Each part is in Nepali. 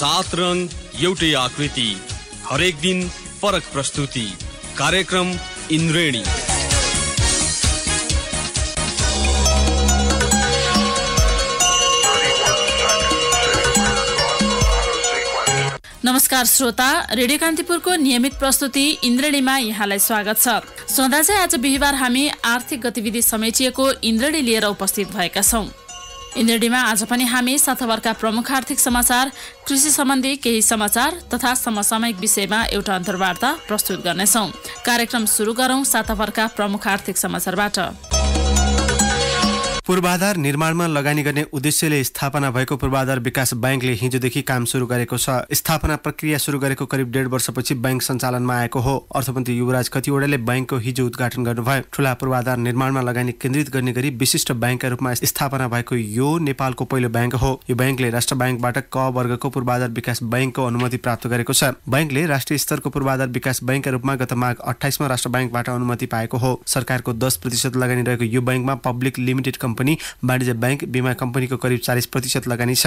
7 रङ एउटै आकृति, हरेक दिन फरक प्रस्तुति। कार्यक्रम इन्द्रेणी। नमस्कार श्रोता, रेडियो कान्तिपुरको नियमित प्रस्तुति इन्द्रेणीमा यहाँलाई स्वागत छ। सधैँ चाहिँ आज बिहिबार हामी आर्थिक गतिविधि समेटिएको इन्द्रेणी लिएर उपस्थित भएका छौँ। इन्द्रेणीमा आज पनि हामी साताभरका प्रमुख आर्थिक समाचार, कृषि सम्बन्धी केही समाचार तथा समसामयिक विषयमा एउटा अन्तर्वार्ता प्रस्तुत गर्नेछौँ। कार्यक्रम सुरु गरौँ साताभरका प्रमुख आर्थिक समाचारबाट। पूर्वाधार निर्माणमा लगानी गर्ने उद्देश्यले स्थापना भएको पूर्वाधार विकास बैंकले हिजोदेखि काम सुरु गरेको छ। स्थापना प्रक्रिया सुरु गरेको करिब 1.5 वर्षपछि बैंक सञ्चालनमा आएको हो। अर्थमन्त्री युवराज खतिवड़ाले बैंकको हिजो उद्घाटन गर्नुभयो। ठूला पूर्वाधार निर्माणमा लगानी केन्द्रित गर्ने गरी विशिष्ट बैंकका रूपमा स्थापना भएको यो नेपालको पहिलो बैंक हो। यो बैंकले राष्ट्र बैंकबाट क वर्गको पूर्वाधार विकास बैंकको अनुमति प्राप्त गरेको छ। बैंकले राष्ट्रिय स्तरको पूर्वाधार विकास बैंकका रूपमा गत माघ 28 मा राष्ट्र बैंकबाट अनुमति पाएको हो। सरकारको 10% लगानी रहेको यो बैंकमा पब्लिक लिमिटेड कम्पनी, वाणिज्य बैंक, बीमा कम्पनीको करिब 40% लगानी छ।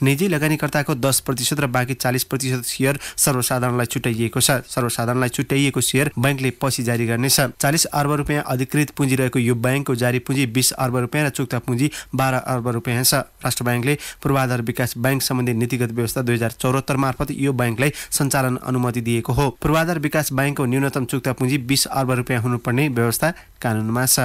निजी लगानीकर्ताको 10% र बाँकी 40% शेयर सर्वसाधारणलाई छुट्याइएको छ। सर्वसाधारणलाई छुट्याइएको शेयर बैंकले पछि जारी गर्नेछ। 40 अर्ब रुपियाँ अधिकृत पुँजी रहेको यो बैंकको जारी पुँजी 20 अर्ब रुपियाँ र चुक्ता पुँजी 12 अर्ब रुपियाँ छ। राष्ट्र बैंकले पूर्वाधार विकास बैंक सम्बन्धी नीतिगत व्यवस्था 2074 मार्फत यो बैंकलाई सञ्चालन अनुमति दिएको हो। पूर्वाधार विकास बैंकको न्यूनतम चुक्ता पुँजी 20 अर्ब रुपियाँ हुनुपर्ने व्यवस्था कानूनमा छ।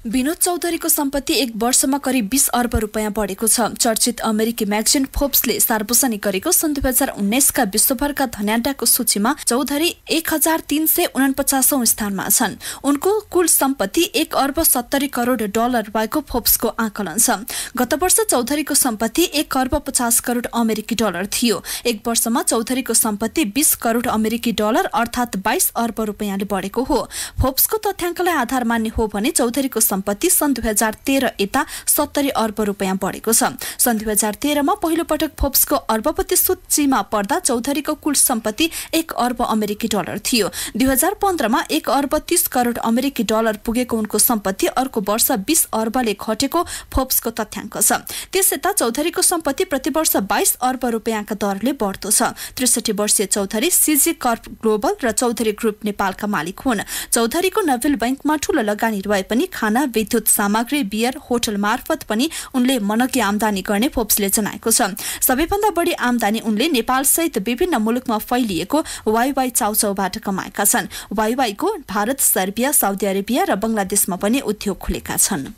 विनोद चौधरीको सम्पत्ति 1 वर्षमा करिब 20 अर्ब रुपियाँ बढेको छ। चर्चित अमेरिकी म्यागजिन फोर्ब्सले सार्वजनिक गरेको सन् 2019 का विश्वभरका धन्याण्डको सूचीमा चौधरी 1349औं स्थानमा छन्। उनको कुल सम्पत्ति 1 अर्ब 70 करोड डलर भएको फोर्ब्सको आकलन छ। गत वर्ष चौधरीको सम्पत्ति 1 अर्ब 50 करोड अमेरिकी डलर थियो। 1 वर्षमा चौधरीको सम्पत्ति 20 करोड अमेरिकी डलर अर्थात् 22 अर्ब रुपियाँले बढेको हो। फोर्ब्सको तथ्याङ्कलाई आधार मान्ने हो भने चौधरीको सम्पत्ति सन् 2013 यता 70 अर्ब रुपियाँ बढेको छ। सन् 2013 मा पहिलो पटक फोर्ब्सको अर्बपति सूचीमा पर्दा चौधरीको कुल सम्पत्ति 1 अर्ब अमेरिकी डलर थियो। 2015 मा 1 अर्ब 30 करोड अमेरिकी डलर पुगेको उनको सम्पत्ति अर्को वर्ष 20 अर्बले घटेको फोर्ब्सको तथ्याङ्क छ। त्यसयता चौधरीको सम्पत्ति प्रतिवर्ष 22 अर्ब रुपियाँका दरले बढ्दो छ। 63 वर्षीय चौधरी सीजी कर्प ग्लोबल र चौधरी ग्रुप नेपालका मालिक हुन्। चौधरीको नोभेल बैंकमा ठूलो लगानी रहे पनि खाना, विद्युत सामग्री, बियर, होटल मार्फत पनि उनले मनकी आमदानी गर्ने फोर्ब्सले जनाएको छ। सबैभन्दा बढी आमदानी उनले नेपाल सहित विभिन्न मुलुकमा फैलिएको वाइवाई चाउचाउबाट कमाएका छन्। वाइवाईको भारत, सर्बिया, साउदी अरेबिया र बंगलादेशमा पनि उद्योग खुलेका छन्।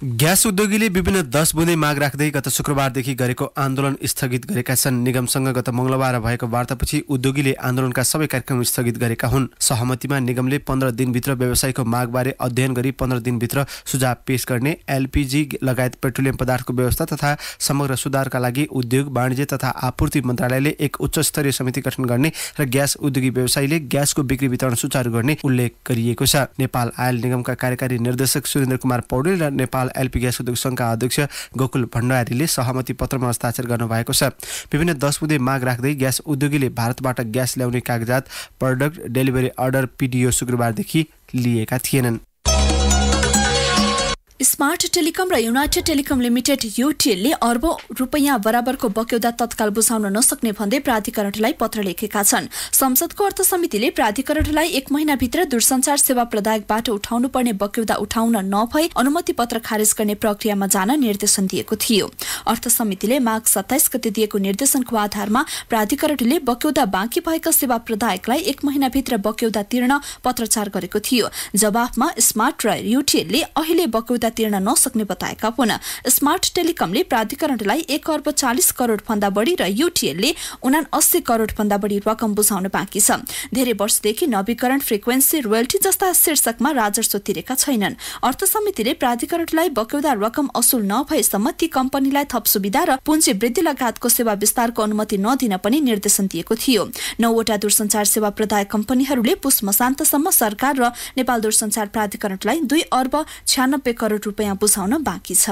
ग्यास उद्योगीले विभिन्न 10 बुँदे माग राख्दै गत शुक्रबारदेखि गरेको आन्दोलन स्थगित गरेका छन्। निगमसँग गत मंगलबार भएको वार्तापछि उद्योगीले आन्दोलनका सबै कार्यक्रम स्थगित गरेका हुन्। सहमतिमा निगमले 15 दिनभित्र व्यवसायको मागबारे अध्ययन गरी 15 दिनभित्र सुझाव पेश गर्ने, एलपीजी लगायत पेट्रोलियम पदार्थको व्यवस्था तथा समग्र सुधारका लागि उद्योग, वाणिज्य तथा आपूर्ति मन्त्रालयले एक उच्च स्तरीय समिति गठन गर्ने र ग्यास उद्योगी व्यवसायीले ग्यासको बिक्री वितरण सुचारू गर्ने उल्लेख गरिएको छ। नेपाल आयल निगमका कार्यकारी निर्देशक सुरेन्द्र कुमार पौडेल र नेपाल एलपी ग्यास उद्योग संघका अध्यक्ष गोकुल भण्डारीले सहमति पत्रमा हस्ताक्षर गर्नुभएको छ। विभिन्न 10 बुँदे माग राख्दै ग्यास उद्योगीले भारतबाट ग्यास ल्याउने कागजात, प्रोडक्ट डेलिभरी अर्डर पीडीओ शुक्रबारदेखि लिएका थिएनन्। स्मार्ट टेलिकम र युनाइटेड टेलिकम लिमिटेड यूटीएलले अर्बौं रुपैयाँ बराबरको बक्यौदा तत्काल बुझाउन नसक्ने भन्दै प्राधिकरणलाई पत्र लेखेका छन्। संसदको अर्थ समितिले प्राधिकरणलाई 1 महिनाभित्र दूरसञ्चार सेवा प्रदायकबाट उठाउनुपर्ने बक्यौदा उठाउन नभई अनुमति पत्र खारेज गर्ने प्रक्रियामा जान निर्देशन दिएको थियो। अर्थ समितिले माघ 27 गते दिएको निर्देशनको आधारमा प्राधिकरणले बक्यौदा बाँकी भएका सेवा प्रदायकलाई 1 महिनाभित्र बक्यौदा तिर्न पत्रचार गरेको थियो। जवाफमा स्मार्ट र यूटीएलले अहिले बक्यौदा तिर्न नसक्ने बताएका हुन्। स्मार्ट टेलिकमले प्राधिकरणलाई 1 अर्ब 40 करोड भन्दा बढी र यूटीएलले 79 करोड भन्दा बढी रकम बुझाउन बाँकी छ। धेरै वर्षदेखि नवीकरण, फ्रिक्वेन्सी, रोयल्टी जस्ता शीर्षकमा राजस्व तिरेका छैनन्। अर्थ समितिले प्राधिकरणलाई बक्यौदा रकम असुल नभएसम्म ती कम्पनीलाई थप सुविधा र पुँजी वृद्धि लगायतको सेवा विस्तारको अनुमति नदिन पनि निर्देशन दिएको थियो। 9 वटा दूरसञ्चार सेवा प्रदायक कम्पनीहरूले पुस मसान्तसम्म सरकार र नेपाल दूरसञ्चार प्राधिकरणलाई 2 अर्ब 96 करोड रुपैयाँ बुझाउन बाँकी छ।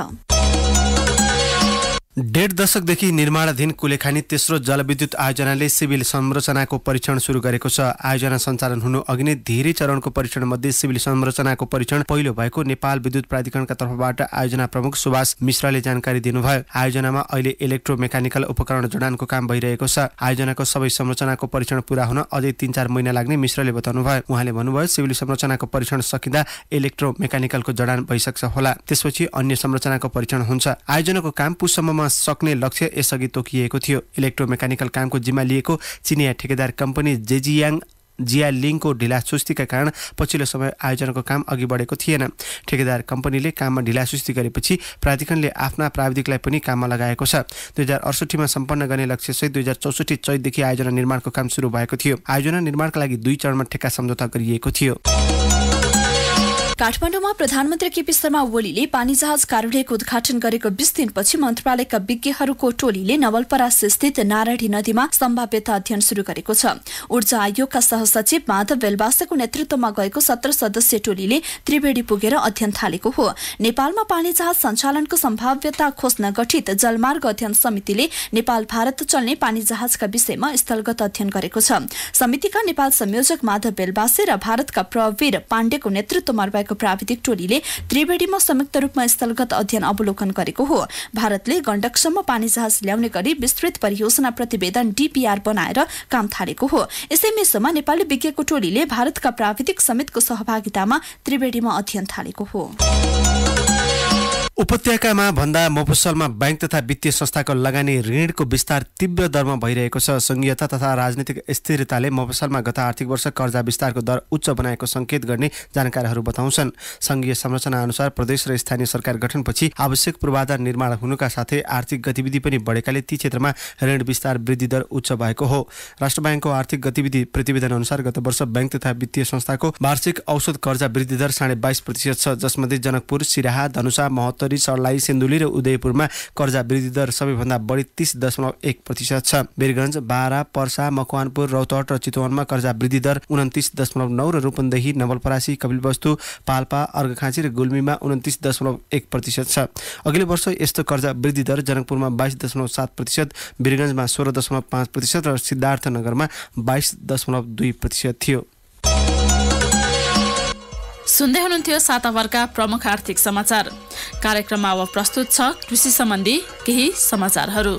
डेढ दशकदेखि निर्माणाधीन कुलेखानी तेस्रो जलविद्युत आयोजनाले सिभिल संरचनाको परीक्षण सुरु गरेको छ। आयोजना सञ्चालन हुनु अघि नै धेरै चरणको परीक्षण मध्ये सिभिल संरचनाको परीक्षण पहिलो भएको नेपाल विद्युत प्राधिकरणका तर्फबाट आयोजना प्रमुख सुभाष मिश्राले जानकारी दिनुभयो। आयोजनामा अहिले इलेक्ट्रोमेकानिकल उपकरण जडानको काम भइरहेको छ। आयोजनाको सबै संरचनाको परीक्षण पूरा हुन अझै 3-4 महिना लाग्ने मिश्राले बताउनुभयो। उहाँले भन्नुभयो सिभिल संरचनाको परीक्षण सकिँदा इलेक्ट्रोमेकानिकलको जडान भइसक्छ होला, त्यसपछि अन्य संरचनाको परीक्षण हुन्छ। आयोजनाको काम पुससम्ममा सक्ने लक्ष्य यसअघि तोकिएको थियो। इलेक्ट्रोमेकानिकल कामको जिम्मा लिएको चिनिया ठेकेदार कम्पनी जेजियाङ जियालिङको ढिलासुस्तीका कारण पछिल्लो समय आयोजनाको काम अघि बढेको थिएन। ठेकेदार कम्पनीले काममा ढिलासुस्ती गरेपछि प्राधिकरणले आफ्ना प्राविधिकलाई पनि काममा लगाएको छ। 2068 मा सम्पन्न गर्ने लक्ष्यसहित 2064 चैतदेखि आयोजना निर्माणको काम सुरु भएको थियो। आयोजना निर्माणका लागि 2 चरणमा ठेक्का सम्झौता गरिएको थियो। काठमाडौँमा प्रधानमन्त्री केपी शर्मा ओलीले पानी जहाज कार्यालयको उद्घाटन गरेको 20 दिनपछि मन्त्रालयका विज्ञहरूको टोलीले नवलपरासी स्थित नारायणी नदीमा सम्भाव्यता अध्ययन शुरू गरेको छ। ऊर्जा आयोगका सहसचिव माधव बेलबासेको नेतृत्वमा गएको 17 सदस्यीय टोलीले त्रिवेणी पुगेर अध्ययन थालेको हो। नेपालमा पानी जहाज सञ्चालनको सम्भाव्यता खोज्न गठित जलमार्ग अध्ययन समितिले नेपाल भारत चल्ने पानी जहाजका विषयमा स्थलगत अध्ययन गरेको छ। समितिका नेपाल संयोजक माधव बेलबासे र भारतका प्रवीर पाण्डेको नेतृत्वमा प्राविधिक टोलीले त्रिवेणीमा संयुक्त रूपमा स्थलगत अध्ययन अवलोकन गरेको हो। भारतले गण्डकसम्म पानी जहाज ल्याउने गरी विस्तृत परियोजना प्रतिवेदन डीपीआर बनाएर काम थालेको हो। यसै मेसोमा नेपाली विज्ञको टोलीले भारतका प्राविधिक समितिको सहभागितामा त्रिवेणीमा अध्ययन थालेको हो। उपत्यकामा भन्दा मफस्सलमा बैंक तथा वित्तीय संस्थाको लगानी ऋणको विस्तार तीव्र दरमा भइरहेको छ। संघीयता तथा राजनीतिक स्थिरताले मफस्सलमा गत आर्थिक वर्ष कर्जा विस्तारको दर उच्च बनाएको संकेत गर्ने जानकारहरू बताउँछन्। संघीय संरचना अनुसार प्रदेश र स्थानीय सरकार गठनपछि आवश्यक पूर्वाधार निर्माण हुनुका साथै आर्थिक गतिविधि पनि बढेकाले ती क्षेत्रमा ऋण विस्तार वृद्धि दर उच्च भएको हो। राष्ट्र बैंकको आर्थिक गतिविधि प्रतिवेदन अनुसार गत वर्ष बैंक तथा वित्तीय संस्थाको वार्षिक औसत कर्जा वृद्धि दर 22.5% छ, जसमध्ये जनकपुर, सिराहा, धनुषा, महोत्तरी, सर्लाही, सिन्धुली र उदयपुरमा कर्जा वृद्धि दर सबैभन्दा बढी 30.1% छ। वीरगञ्ज, बारा, पर्सा, मकवानपुर, रौतहट र चितवनमा कर्जा वृद्धि दर 29.9 र रूपन्देही, नवलपरासी, कपिलवस्तु, पाल्पा, अर्घाखाँची र गुल्मीमा 29.1% छ। अघिल्लो वर्ष यस्तो कर्जा वृद्धि दर जनकपुरमा 22.7%, वीरगञ्जमा 16.5% र सिद्धार्थनगरमा 22.2% थियो। सुन्दै हुनुहुन्थ्यो 7 अवरका प्रमुख आर्थिक समाचार। कार्यक्रममा अब प्रस्तुत छ कृषि सम्बन्धी केही समाचारहरू।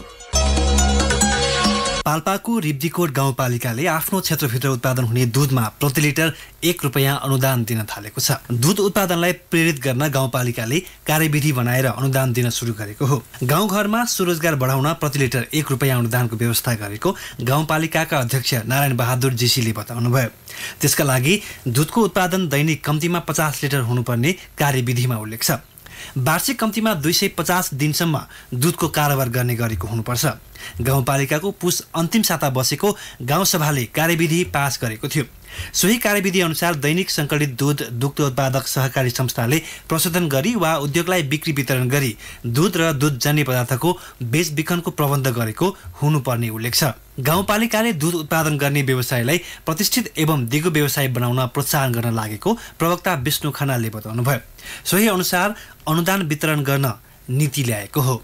पाल्पाको रिब्दीकोट गाउँपालिकाले आफ्नो क्षेत्रभित्र उत्पादन हुने दूधमा प्रति लिटर 1 रुपैयाँ अनुदान दिन थालेको छ। दूध उत्पादनलाई प्रेरित गर्न गाउँपालिकाले कार्यविधि बनाएर अनुदान दिन सुरु गरेको हो। गाउँघरमा स्वरोजगार बढाउन प्रति लिटर 1 रुपैयाँ अनुदानको व्यवस्था गरेको गाउँपालिकाका अध्यक्ष नारायण बहादुर जेसीले बताउनुभयो। त्यसका लागि दूधको उत्पादन दैनिक कम्तीमा 50 लिटर हुनुपर्ने कार्यविधिमा उल्लेख छ। वार्षिक कम्तीमा 250 दिनसम्म दूधको कारोबार गर्ने गरेको हुनुपर्छ। गाउँपालिकाको पुस अन्तिम साता बसेको गाउँसभाले कार्यविधि पास गरेको थियो। सोही कार्यविधि अनुसार दैनिक सङ्कलित दूध दुग्ध उत्पादक सहकारी संस्थाले प्रशोधन गरी वा उद्योगलाई बिक्री वितरण गरी दूध र दूधजन्य पदार्थको बेचबिखनको प्रबन्ध गरेको हुनुपर्ने उल्लेख छ। गाउँपालिकाले दूध उत्पादन गर्ने व्यवसायलाई प्रतिष्ठित एवं दिगो व्यवसाय बनाउन प्रोत्साहन गर्न लागेको प्रवक्ता विष्णु खनालले बताउनुभयो। सोही अनुसार अनुदान वितरण गर्न नीति ल्याएको हो।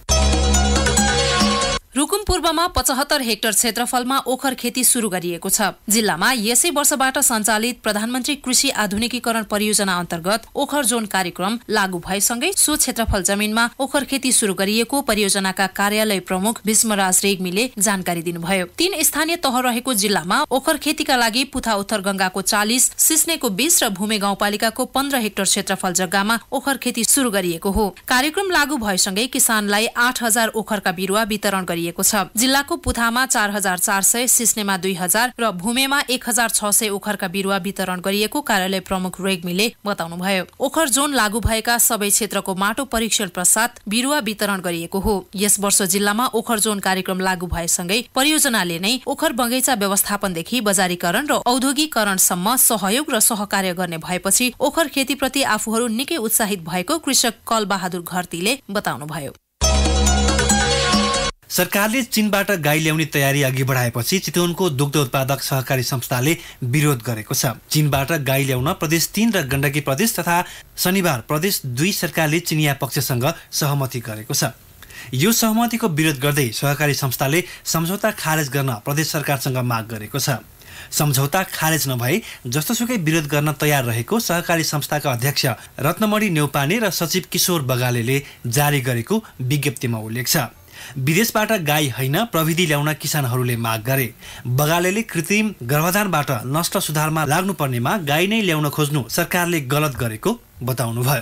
रुकुम पूर्वमा 75 हेक्टर क्षेत्रफलमा ओखर खेती सुरु गरिएको छ। जिल्लामा यसै वर्षबाट सञ्चालित प्रधानमन्त्री कृषि आधुनिकीकरण परियोजना अन्तर्गत ओखर जोन कार्यक्रम लागू भएसँगै सो क्षेत्रफल जमिनमा ओखर खेती सुरु गरिएको परियोजनाका कार्यालय प्रमुख भीष्मराज रेग्मीले जानकारी दिनुभयो। 3 स्थानीय तह रहेको जिल्लामा ओखर खेतीका लागि पुथा उत्तर गंगाको 40, सिस्नेको 20 र भूमे गाउँपालिकाको 15 हेक्टर क्षेत्रफल जग्गामा ओखर खेती सुरु गरिएको हो। कार्यक्रम लागू भएसँगै किसानलाई 8000 ओखरका बिरुवा वितरण गरिएको छ। जिल्लाको पुथामा 4400, सिस्नेमा 2000 र भूमेमा 1600 ओखरका बिरुवा वितरण गरिएको कार्यालय प्रमुख रेग्मीले बताउनुभयो। ओखर जोन लागू भएका सबै क्षेत्रको माटो परीक्षण पश्चात बिरुवा वितरण गरिएको हो। यस वर्ष जिल्लामा ओखर जोन कार्यक्रम लागू भएसँगै परियोजनाले नै ओखर बगैँचा व्यवस्थापनदेखि बजारीकरण र औद्योगिकरणसम्म सहयोग र सहकार्य गर्ने भएपछि ओखर खेतीप्रति आफूहरू निकै उत्साहित भएको कृषक कल बहादुर घरतीले बताउनुभयो। सरकारले चीनबाट गाई ल्याउने तयारी अघि बढाएपछि चितवनको दुग्ध उत्पादक सहकारी संस्थाले विरोध गरेको छ। चीनबाट गाई ल्याउन प्रदेश 3 र गण्डकी प्रदेश तथा शनिबार प्रदेश 2 सरकारले चिनिया पक्षसँग सहमति गरेको छ। यो सहमतिको विरोध गर्दै सहकारी संस्थाले सम्झौता खारेज गर्न प्रदेश सरकारसँग माग गरेको छ। सम्झौता खारेज नभए जस्तोसुकै विरोध गर्न तयार रहेको सहकारी संस्थाका अध्यक्ष रत्नमणि न्यौपाने र सचिव किशोर बगालेले जारी गरेको विज्ञप्तिमा उल्लेख छ। विदेशबाट गाई होइन प्रविधि ल्याउन किसानहरूले माग गरे। बगालेले कृत्रिम गर्भधानबाट नष्ट सुधारमा लाग्नुपर्नेमा गाई नै ल्याउन खोज्नु सरकारले गलत गरेको बताउनुभयो।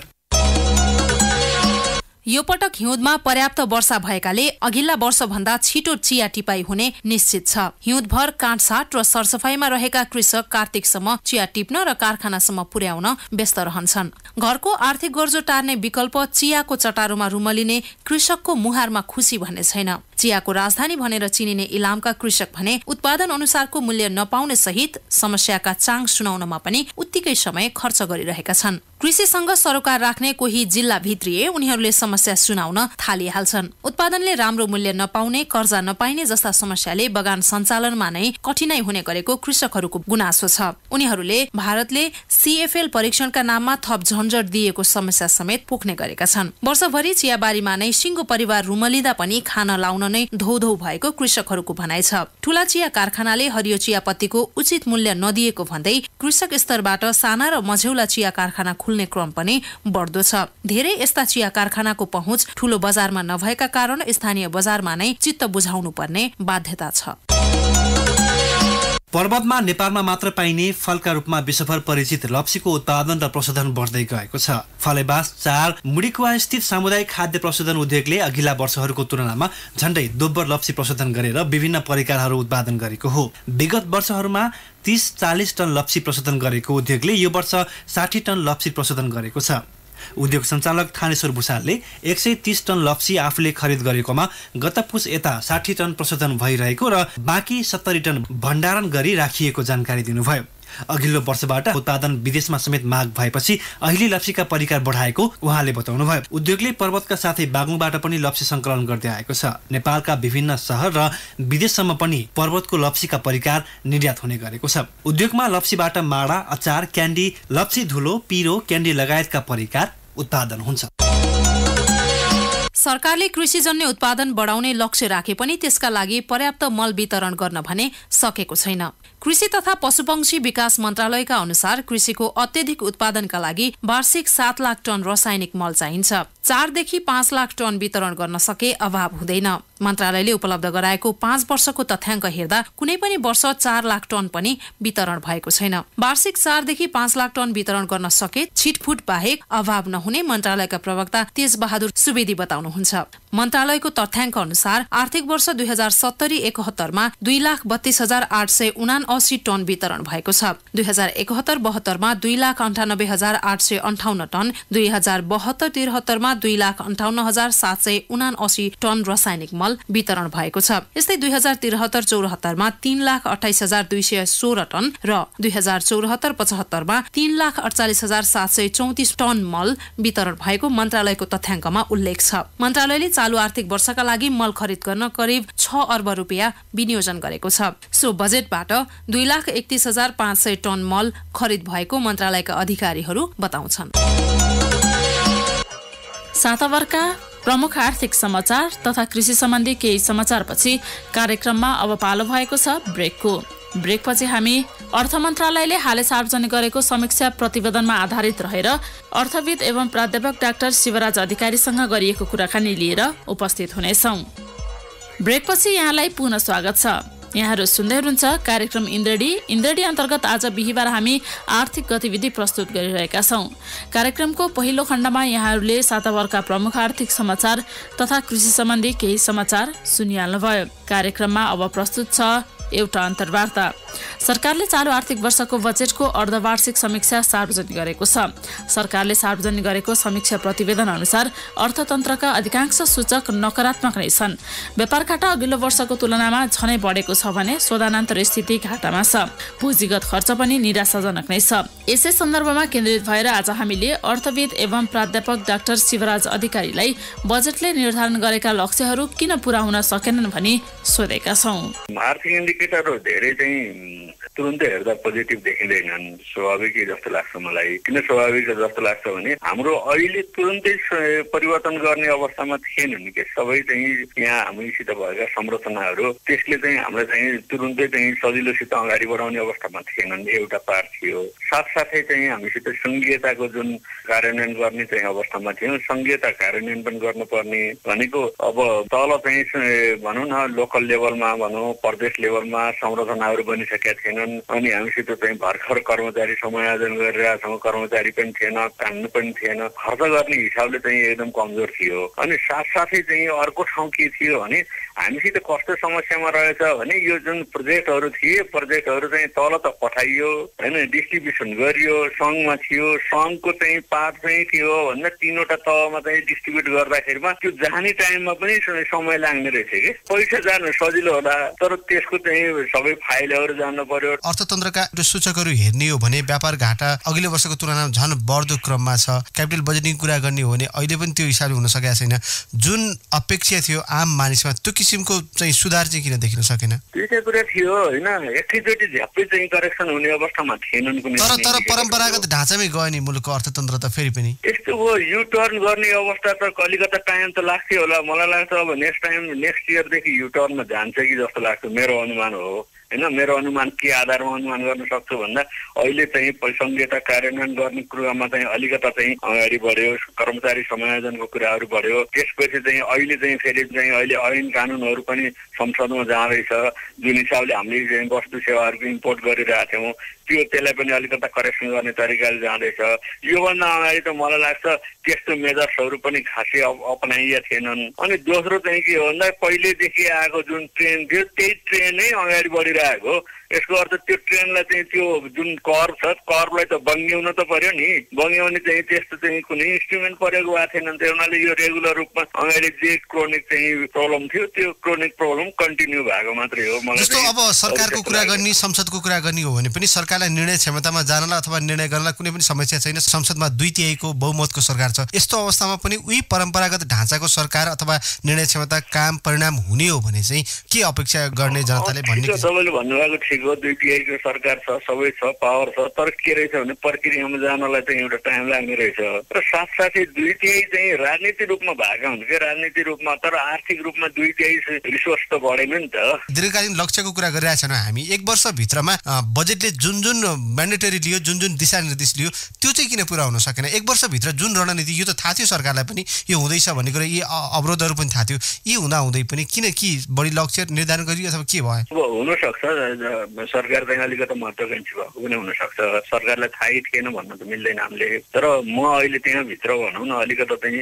यो पटक हिउँदमा पर्याप्त वर्षा भएकाले अघिल्ला वर्षभन्दा छिटो चिया टिपाई हुने निश्चित छ। हिउँदभर काटछाट र सरसफाईमा रहेका कृषक कार्तिकसम्म चिया टिप्न र कारखानासम्म पुर्याउन व्यस्त रहन्छन्। घरको आर्थिक गर्जो टार्ने विकल्प चियाको चटारोमा रुमलिने कृषकको मुहारमा खुसी भन्ने छैन। चियाको राजधानी भनेर चिनिने इलामका कृषक भने उत्पादन अनुसारको मूल्य नपाउने सहित समस्याका चाङ सुनाउनमा पनि उत्तिकै समय खर्च गरिरहेका छन्। कृषिसँग सरोकार राख्ने कोही जिल्ला भित्रिए उनीहरूले समस्या सुनाउन थालिहाल्छन्। उत्पादनले राम्रो मूल्य नपाउने, कर्जा नपाइने जस्ता समस्याले बगान सञ्चालनमा नै कठिनाई हुने गरेको कृषकहरूको गुनासो छ। उनीहरूले भारतले CFL परीक्षणका नाममा थप झन्झट दिएको समस्या समेत पोख्ने गरेका छन्। वर्षभरि चियाबारीमा नै सिंगो परिवार रुमलिँदा पनि खान लाउन नै धौधौ भएको कृषकहरूको भनाइ छ। ठूला चिया कारखानाले हरियो चियापत्तीको उचित मूल्य नदिएको भन्दै कृषक स्तरबाट साना र मझौला चिया कारखाना खुल्ने क्रम पनि बढ्दो छ। धेरै यस्ता चिया कारखानाको पहुँच ठूलो बजारमा नभएका कारण स्थानीय बजारमा नै चित्त बुझाउनु पर्ने बाध्यता छ। पर्वतमा नेपालमा मात्र पाइने फलका रूपमा विश्वभर परिचित लप्सीको उत्पादन र प्रशोधन बढ्दै गएको छ। फलेबास 4 मुडीकुवा स्थित सामुदायिक खाद्य प्रशोधन उद्योगले अघिल्ला वर्षहरूको तुलनामा झण्डै दोब्बर लप्सी प्रशोधन गरेर विभिन्न परिकारहरू उत्पादन गरेको हो। विगत वर्षहरूमा 30-40 टन लप्सी प्रशोधन गरेको उद्योगले यो वर्ष 60 टन लप्सी प्रशोधन गरेको छ। उद्योग सञ्चालक थानेश्वर भूषालले 130 टन लप्सी आफूले खरिद गरेकोमा गत पुस यता 60 टन प्रशोधन भइरहेको र बाँकी 70 टन भण्डारण गरी राखिएको जानकारी दिनुभयो। अघिल्लो वर्षबाट उत्पादन विदेशमा समेत माग भएपछि अहिले लप्सीका परिकार बढाएको उहाँले बताउनुभयो। उद्योगले पर्वतका साथै बागलुङबाट पनि लप्सी सङ्कलन गर्दै आएको छ। नेपालका विभिन्न शहर र विदेशसम्म पनि पर्वतको लप्सीका परिकार निर्यात हुने गरेको छ। उद्योगमा लप्सीबाट माडा, अचार, क्यान्डी, लप्सी धुलो, पिरो, क्यान्डी लगायतका परिकार उत्पादन हुन्छ। सरकारले कृषिजन्य उत्पादन बढाउने लक्ष्य राखे पनि त्यसका लागि पर्याप्त मल वितरण गर्न भने सकेको छैन। कृषि तथा पशुपक्षी विकास मन्त्रालयका अनुसार कृषिको अत्यधिक उत्पादनका लागि वार्षिक 7 लाख टन रासायनिक मल चाहिन्छ। 4 देखि 5 लाख टन वितरण गर्न सके अभाव हुँदैन। मन्त्रालयले उपलब्ध गराएको 5 वर्षको तथ्याङ्क हेर्दा कुनै पनि वर्ष 4 लाख टन पनि वितरण भएको छैन। वार्षिक 4 देखि 5 लाख टन वितरण गर्न सके छिटफुट बाहेक अभाव नहुने मन्त्रालयका प्रवक्ता तेज बहादुर सुवेदी बताउनुहुन्छ। मन्त्रालयको तथ्याङ्क अनुसार आर्थिक वर्ष 2070-71 मा 2,32,879 टन वितरण भएको छ। 2071-72 मा 2,98,858 टन, 2072-73 मा 2,58,779 टन रासायनिक मल वितरण भएको छ। यस्तै 2073-74 मा 3,28,216 टन र 2074-75 मा 3,48,734 टन मल वितरण भएको मन्त्रालयको तथ्याङ्कमा उल्लेख छ। मन्त्रालयले चालू आर्थिक वर्षका लागि मल खरिद गर्न करिब 6 अर्ब रुपियाँ विनियोजन गरेको छ। सो बजेटबाट 2,31,500 टन मल खरिद भएको मन्त्रालयका अधिकारीहरू बताउँछन्। सातावर्का प्रमुख आर्थिक समाचार तथा कृषि सम्बन्धी केही समाचारपछि कार्यक्रममा अब पालो भएको छ ब्रेकको। ब्रेकपछि हामी अर्थ मन्त्रालयले हालै सार्वजनिक गरेको समीक्षा प्रतिवेदनमा आधारित रहेर अर्थविद एवं प्राध्यापक डाक्टर शिवराज अधिकारीसँग गरिएको कुराकानी लिएर उपस्थित हुनेछौँ। ब्रेकपछि यहाँलाई पुनः स्वागत छ। यहाँहरू सुन्दै हुनुहुन्छ कार्यक्रम इन्द्रेडी अन्तर्गत आज बिहिबार हामी आर्थिक गतिविधि प्रस्तुत गरिरहेका छौँ। कार्यक्रमको पहिलो खण्डमा यहाँहरूले सातावर्का प्रमुख आर्थिक समाचार तथा कृषि सम्बन्धी केही समाचार सुनिहाल्नुभयो। कार्यक्रममा अब प्रस्तुत छ एउटा अन्तर्वार्ता। सरकारले चालू आर्थिक वर्षको बजेटको अर्धवार्षिक समीक्षा सार्वजनिक गरेको छ। सरकारले सार्वजनिक गरेको समीक्षा प्रतिवेदन अनुसार अर्थतन्त्रका अधिकांश सूचक नकारात्मक नै छन्। व्यापार घाटा अघिल्लो वर्षको तुलनामा झनै बढेको छ भने शोधानान्तर स्थिति घाटामा छ। पुँजीगत खर्च पनि निराशाजनक नै छ। यसै सन्दर्भमा केन्द्रित भएर आज हामीले अर्थविद एवं प्राध्यापक डाक्टर शिवराज अधिकारीलाई बजेटले निर्धारण गरेका लक्ष्यहरू किन पूरा हुन सकेनन् भनी सोधेका छौँ। आर्थिक इन्डिकेटरहरू धेरै चाहिँ तुरुन्तै हेर्दा पोजिटिभ देखिँदैनन्। स्वाभाविकै जस्तो लाग्छ मलाई। किन स्वाभाविक जस्तो लाग्छ भने हाम्रो अहिले तुरुन्तै परिवर्तन गर्ने अवस्थामा थिएनन् कि सबै चाहिँ यहाँ हामीसित भएका संरचनाहरू त्यसले चाहिँ हामीलाई चाहिँ तुरुन्तै चाहिँ सजिलोसित अगाडि बढाउने अवस्थामा थिएनन्। एउटा पार्ट थियो। साथसाथै चाहिँ हामीसित संघीयताको जुन कार्यान्वयन गर्ने चाहिँ अवस्थामा थियौँ। संघीयता कार्यान्वयन पनि गर्नुपर्ने भनेको अब तल चाहिँ भनौँ न लोकल लेभलमा भनौँ प्रदेश लेभलमा संरचनाहरू बनिसकेका थिएनन्। अनि हामीसित चाहिँ भर्खर कर्मचारी समायोजन गरिरहेका छौँ। कर्मचारी पनि थिएन, कानुन पनि थिएन। खर्च गर्ने हिसाबले चाहिँ एकदम कमजोर थियो। अनि साथसाथै चाहिँ अर्को ठाउँ के थियो भने हामीसित कस्तो समस्यामा रहेछ भने यो जुन प्रोजेक्टहरू थिए प्रोजेक्टहरू चाहिँ तल त पठाइयो होइन, डिस्ट्रिब्युसन गरियो, सङ्घमा थियो, सङ्घको चाहिँ पार्ट चाहिँ थियो भन्दा 3वटा तहमा चाहिँ डिस्ट्रिब्युट गर्दाखेरिमा त्यो जाने टाइममा पनि समय लाग्ने रहेछ कि। पैसा जानु सजिलो होला तर त्यसको चाहिँ सबै फाइलहरू जानु पर्यो। अर्थतन्त्रका सूचकहरू हेर्ने हो भने व्यापार घाटा अघिल्लो वर्षको तुलनामा झन् बढ्दो क्रममा छ। क्यापिटल बजेटिङ कुरा गर्ने हो भने अहिले पनि त्यो हिसाबले हुन सकेको छैन। जुन अपेक्षा थियो आम मानिसमा त्यो किसिमको चाहिँ सुधार चाहिँ किन देखिन सकेन? दुईटा कुरा थियो होइन, एकैचोटि झ्याप्पै चाहिँ करेक्सन हुने अवस्थामा थिएनन् कुनै। तर परम्परागत ढाँचामै गयो नि मुलुकको अर्थतन्त्र त फेरि पनि यस्तो हो। यु टर्न गर्ने अवस्था त अलिकता टाइम त लाग्थ्यो होला। मलाई लाग्छ अब नेक्स्ट इयरदेखि यु टर्नमा जान्छ कि जस्तो लाग्छ। मेरो अनुमान हो होइन। मेरो अनुमान के आधारमा अनुमान गर्न सक्छु भन्दा अहिले चाहिँ संघीयता कार्यान्वयन गर्ने कुरामा चाहिँ अलिकता चाहिँ अगाडि बढ्यो। कर्मचारी समायोजनको कुराहरू बढ्यो। त्यसपछि चाहिँ अहिले चाहिँ फेरि चाहिँ अहिले ऐन कानुनहरू पनि संसदमा जाँदैछ। जुन हिसाबले हामीले वस्तु सेवाहरूको इम्पोर्ट गरिरहेका थियौँ त्यसलाई पनि अलिकता करेक्सन गर्ने तरिकाले जाँदैछ। योभन्दा अगाडि त मलाई लाग्छ त्यस्तो मेजर्सहरू पनि खासै अपनाइएका थिएनन्। अनि दोस्रो चाहिँ के हो भन्दा पहिलेदेखि आएको जुन ट्रेन थियो त्यही ट्रेनै अगाडि बढिरहेको। यसको अर्थ त्यो ट्रेनलाई चाहिँ त्यो जुन कर छ करलाई त बङ्ग्याउन त पर्यो नि। बङ्ग्याउने चाहिँ त्यस्तो चाहिँ कुनै इन्स्ट्रुमेन्ट प्रयोग भएको थिएन। त्यो हुनाले यो रेगुलर रूपमा अगाडि जे क्रोनिक चाहिँ प्रब्लम थियो त्यो क्रोनिक प्रब्लम कन्टिन्यू भएको मात्रै हो। मलाई जस्तो अब सरकारको कुरा गर्ने संसदको कुरा गर्ने हो भने पनि सरकारलाई निर्णय क्षमतामा जानलाई अथवा निर्णय गर्नलाई कुनै पनि समस्या छैन। संसदमा 2/3 बहुमतको सरकार छ। यस्तो अवस्थामा पनि उही परम्परागत ढाँचाको सरकार अथवा निर्णय क्षमता काम परिणाम हुने हो भने चाहिँ के अपेक्षा गर्ने जनताले भन्ने तपाईँले भन्नुभएको ठिक हो। 2/3 सरकार छ, सबै छ, पावर छ। तर के रहेछ भने प्रक्रियामा जानलाई चाहिँ एउटा टाइम लाग्ने रहेछ। र साथसाथै 2/3 चाहिँ राजनीतिक रूपमा भएका हुन् कि राजनीतिक रूपमा, तर आर्थिक रूपमा 2/3 रिसोर्स त बढेन नि त। दीर्घकालीन लक्ष्यको कुरा गरिरहेछौँ हामी। 1 वर्षभित्रमा बजेटले जुन म्यान्डेटरी लियो, जुन दिशानिर्देश लियो त्यो चाहिँ किन पुरा हुन सकेन? 1 वर्षभित्र जुन रणनीति यो त थाहा थियो सरकारलाई पनि यो हुँदैछ भन्ने कुरा, यी अवरोधहरू पनि थाहा थियो। यी हुँदै पनि किन कि बढी लक्ष्य निर्धारण गरियो अथवा के भयो? अब हुनसक्छ सरकार चाहिँ अलिकति महत्त्वाकांक्षी भएको पनि हुनसक्छ। सरकारलाई थाहै थिएन भन्न त मिल्दैन हामीले। तर म अहिले त्यहाँभित्र भनौँ न अलिकता चाहिँ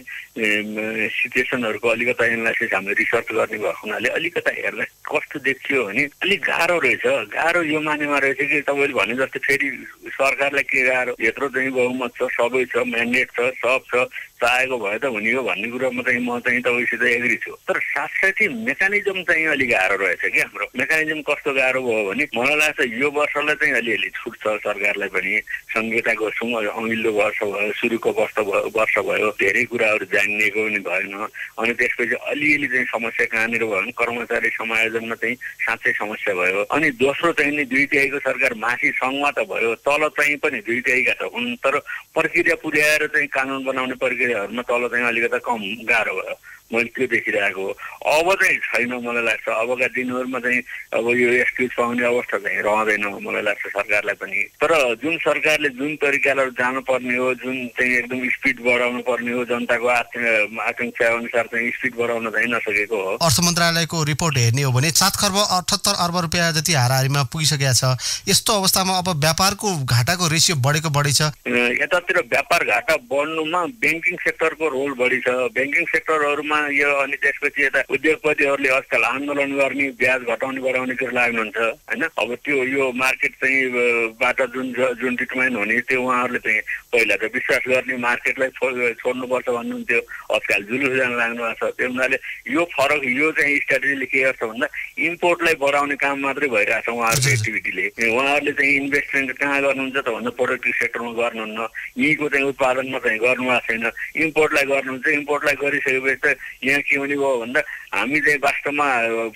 सिचुएसनहरूको अलिकता एनालाइसिस हामीले रिसर्च गर्ने भएको हुनाले अलिकता हेर्दा कस्तो देखियो भने अलिक गाह्रो रहेछ। गाह्रो यो मानेमा रहेछ कि तपाईँले भने जस्तो फेरि सरकारलाई के गाह्रो, यत्रो चाहिँ बहुमत छ, सबै छ, म्यान्डेट छ, सब छ, चाहेको भए त हुने हो भन्ने कुरामा चाहिँ म चाहिँ तपाईँसित एग्री छु। तर साथसाथै मेकानिजम चाहिँ अलिक गाह्रो रहेछ कि हाम्रो। मेकानिजम कस्तो गाह्रो भयो भने मलाई लाग्छ यो वर्षलाई चाहिँ अलिअलि छुट छ सरकारलाई पनि। संहिताको अघिल्लो वर्ष भयो, सुरुको वर्ष भयो, धेरै कुराहरू जानिएको पनि भएन। अनि त्यसपछि अलिअलि चाहिँ समस्या कहाँनिर भयो भने कर्मचारी समायोजनमा चाहिँ साँच्चै समस्या भयो। अनि दोस्रो चाहिँ नि 2/3 सरकार माथि सङ्घमा त भयो, तल चाहिँ पनि 2/3 त हुन्। तर प्रक्रिया पुर्याएर चाहिँ कानुन बनाउने प्रक्रियाहरूमा तल चाहिँ अलिकति कम गाह्रो भयो। मैले त्यो देखिरहेको हो। अब चाहिँ छैन मलाई लाग्छ। अबका दिनहरूमा चाहिँ अब यो एक्सक्युज पाउने अवस्था चाहिँ रहँदैन मलाई लाग्छ सरकारलाई पनि। तर जुन सरकारले जुन तरिकाले जानुपर्ने हो, जुन चाहिँ एकदम स्पिड बढाउनु पर्ने हो, जनताको आकांक्षा अनुसार चाहिँ स्पिड बढाउन चाहिँ नसकेको हो। अर्थ मन्त्रालयको रिपोर्ट हेर्ने हो भने 7 खर्ब 78 अर्ब रुपियाँ जति हाराहारीमा पुगिसकेको छ। यस्तो अवस्थामा अब व्यापारको घाटाको रेसियो बढै छ। यतातिर व्यापार घाटा बढ्नुमा ब्याङ्किङ सेक्टरको रोल बढी छ। ब्याङ्किङ सेक्टरमा यो अनि त्यसपछि यता उद्योगपतिहरूले आजकल आन्दोलन गर्ने, ब्याज घटाउने बढाउनेतिर लाग्नुहुन्छ होइन। अब त्यो यो मार्केट चाहिँ बाट जुन डिटर्माइन हुने त्यो उहाँहरूले चाहिँ पहिला त विश्वास गर्ने मार्केटलाई छोड्नुपर्छ भन्नुहुन्थ्यो। आजकल जुलुस जान लाग्नु भएको छ। त्यो हुनाले यो फरक यो चाहिँ स्ट्राटेजीले के गर्छ भन्दा इम्पोर्टलाई बढाउने काम मात्रै भइरहेछ उहाँहरूको एक्टिभिटीले। उहाँहरूले चाहिँ इन्भेस्टमेन्ट कहाँ गर्नुहुन्छ त भन्दा प्रोडक्टिभ सेक्टरमा गर्नुहुन्न, यहीँको चाहिँ उत्पादनमा चाहिँ गर्नुभएको छैन। इम्पोर्टलाई गर्नुहुन्छ। इम्पोर्टलाई गरिसकेपछि त यहाँ के हुने भयो भन्दा हामी चाहिँ वास्तवमा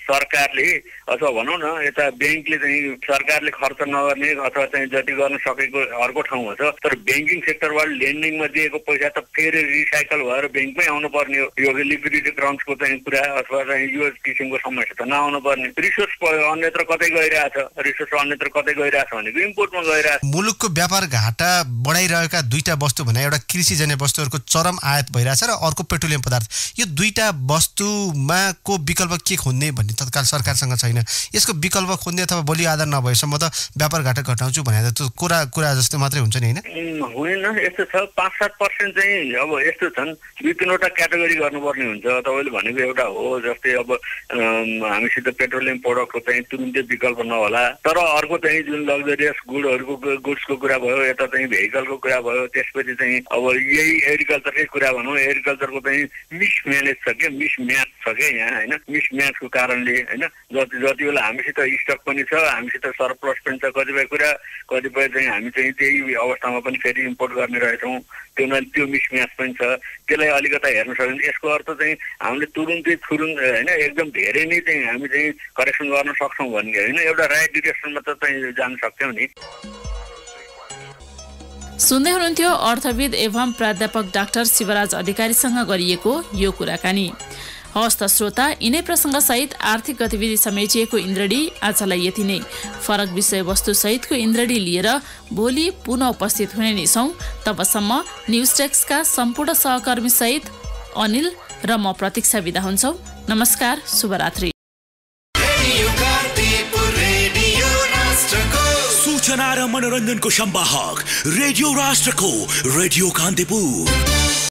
सरकारले अथवा भनौँ न यता ब्याङ्कले चाहिँ सरकारले खर्च नगर्ने अथवा चाहिँ जति गर्न सकेको अर्को ठाउँमा छ, तर ब्याङ्किङ सेक्टरबाट लेन्डिङमा दिएको पैसा त फेरि रिसाइकल भएर ब्याङ्कमै आउनु पर्ने हो। यो लिक्विडिटी क्रन्चको चाहिँ कुरा अथवा चाहिँ यो किसिमको समस्या त नआउनु पर्ने। रिसोर्स अन्यत्र कतै गइरहेछ, रिसोर्स अन्यत्र कतै गइरहेछ भनेको इम्पोर्टमा गइरहेछ। मुलुकको व्यापार घाटा बढाइरहेका दुईटा वस्तु भने एउटा कृषिजन्य वस्तुहरूको चरम आयात भइरहेछ र अर्को पेट्रोलियम पदार्थ। यो दुईटा वस्तुमा को विकल्प के खोज्ने भन्ने तत्काल सरकारसँग छैन। यसको विकल्प खोज्ने अथवा बलियो आधार नभएसम्म त व्यापार घाटा घटाउँछु भने त कुरा जस्तो मात्रै हुन्छ नि होइन। यस्तो छ 5-7% चाहिँ अब यस्तो छन्, 2-3वटा क्याटेगोरी गर्नुपर्ने हुन्छ। तपाईँले भनेको एउटा हो, जस्तै अब हामीसित पेट्रोलियम प्रोडक्टको चाहिँ तुरुन्तै विकल्प नहोला, तर अर्को चाहिँ जुन लग्जरियस गुड्सको कुरा भयो, यता चाहिँ भेहिकलको कुरा भयो, त्यसपछि चाहिँ अब यही एग्रिकल्चरकै कुरा भनौँ, एग्रिकल्चरको चाहिँ मिसम्यानेज छ क्या, मिसम्याच छ क्या यहाँ होइन। मिसम्याचको कारणले होइन जति बेला हामीसित स्टक पनि छ, हामीसित सरप्लस पनि छ कतिपय कुरा, कतिपय चाहिँ हामी चाहिँ त्यही अवस्थामा पनि फेरि इम्पोर्ट गर्ने रहेछौँ, त्यो मिसम्याच पनि छ। त्यसलाई अलिकता हेर्न सकिन्छ। यसको अर्थ चाहिँ हामीले तुरुन्तै होइन एकदम धेरै नै चाहिँ हामी चाहिँ करेक्सन गर्न सक्छौँ भन्ने होइन, एउटा राइट डिरेक्सनमा त चाहिँ जान सक्छौँ नि। सुन्दै हुनुहुन्थ्यो अर्थविद एवं प्राध्यापक डाक्टर शिवराज अधिकारीसँग गरिएको यो कुराकानी। हवस् त श्रोता, यिनै प्रसङ्गसहित आर्थिक गतिविधि समेटिएको इन्द्रडी आजलाई यति नै। फरक विषयवस्तु सहितको इन्द्रडी लिएर भोलि पुनः उपस्थित हुने नै छौँ। तबसम्म न्युज डेस्कका सम्पूर्ण सहकर्मी सहित अनिल र म प्रतीक्षा बिदा हुन्छौँ। नमस्कार, शुभरात्रि। सूचना र मनोरञ्जनको सम्वाहक रेडियो राष्ट्रको रेडियो कान्तिपुर।